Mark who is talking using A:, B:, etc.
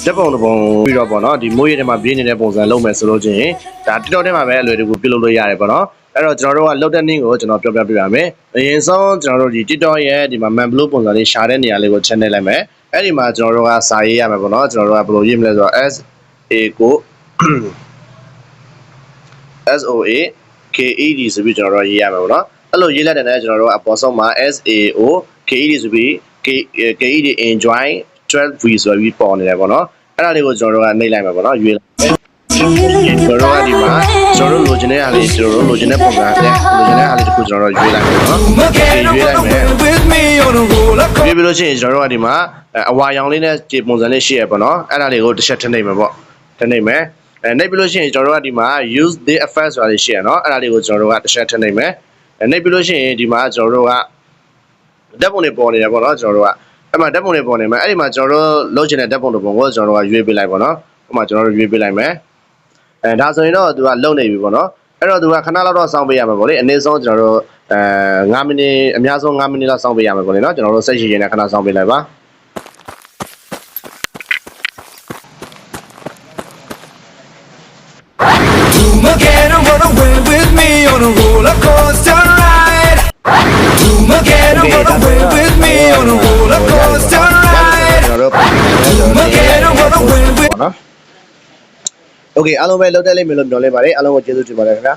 A: တက်ပုံတစ်ပုံပြီးတော့ပေါ့နော်ဒီမိုးရတဲ့မှာပြင်းနေတဲ့ပုံစံလုံးမယ်ဆိုလို့ချင်းဒါ TikTok ထဲမှာပဲအလွယ်တကူပြုလုပ်လို့ရတယ်ပေါ့နော်အဲ့တော့ကျွန်တော်တို့ကလောက်တဲ့နည်းကိုကျွန်တော်ပြောပြပြရမယ်အရင်ဆုံးကျွန်တော်တို့ဒီ TikTok ရဲ့ဒီမှာ Man Blue ပုံစံလေးရှာတဲ့နေရာလေးကို channel လိုက်မယ်အဲ့ဒီမှာကျွန်တော်တို့ကစာရေးရမယ်ပေါ့နော်ကျွန်တော်တို့ကဘယ်လိုရေးမလဲဆိုတော့ SAOKED ဆိုပြီးကျွန်တော်တို့ရေးရမယ်ပေါ့နော်အဲ့လိုရေးလိုက်တဲ့နဲ့ကျွန်တော်တို့ကအပေါ်ဆုံးမှာ SAOKED ဆိုပြီး KED enjoy 12V ဆိုပြီးပေါ်နေတယ်ပေါ့နော်အဲ့ဒါလေးကိုကျွန်တော်တို့ကနှိပ်လိုက်မှာပေါ့နော်ရွေးလိုက်ကျွန်တော်တို့ကဒီမှာကျွန်တော်တို့လိုချင်တဲ့အားလေးကျွန်တော်တို့လိုချင်တဲ့ပုံစံနဲ့လိုချင်တဲ့အားလေးတစ်ခုကျွန်တော်တို့ရွေးလိုက်မယ်နော်ရွေးလိုက်မယ်ရွေးပြီးလို့ရှိရင်ကျွန်တော်တို့ကဒီမှာအဝါရောင်လေးနဲ့ခြေပုံစံလေးရှိရပေါ့နော်အဲ့ဒါလေးကိုတစ်ချက်ထည့်နေမယ်ပေါ့ထည့်နေမယ်နှိပ်ပြီးလို့ရှိရင်ကျွန်တော်တို့ကဒီမှာ use the effect ဆိုတာလေးရှိရနော်အဲ့ဒါလေးကိုကျွန်တော်တို့ကတစ်ချက်ထည့်နေမယ်နှိပ်ပြီးလို့ရှိရင်ဒီမှာကျွန်တော်တို့ကဓာတ်ပုံတွေပေါ်နေတယ်ပေါ့နော်ကျွန်တော်တို့ကအဲ့မှာဓာတ်ပုံတွေပေါ်နေမယ်အဲ့ဒီမှာကျွန်တော်တို့လုပ်ချင်တဲ့ဓာတ်ပုံတစ်ပုံကိုကျွန်တော်တို့ကရွေးပေးလိုက်ပေါ့နော်ဥပမာကျွန်တော်တို့ရွေးပေးလိုက်မယ်ဒါဆိုရင်တော့သူကလုံနေပြီပေါ့နော်အဲ့တော့သူကခဏလောက်တော့စောင့်ပေးရမှာပေါ့လေအနည်းဆုံးကျွန်တော်တို့9မိနစ်အများဆုံး9မိနစ်လောက်စောင့်ပေးရမှာပေါ့လေနော်ကျွန်တော်တို့စိတ်ရှိရင်လည်းခဏစောင့်ပေးလိုက်ပါโอเคအားလုံးပဲလောက်တက်လိမ့်မယ်လို့ပြောလဲပါတယ်အားလုံးကိုကျေးဇူးတင်ပါတယ်ခင်ဗျာ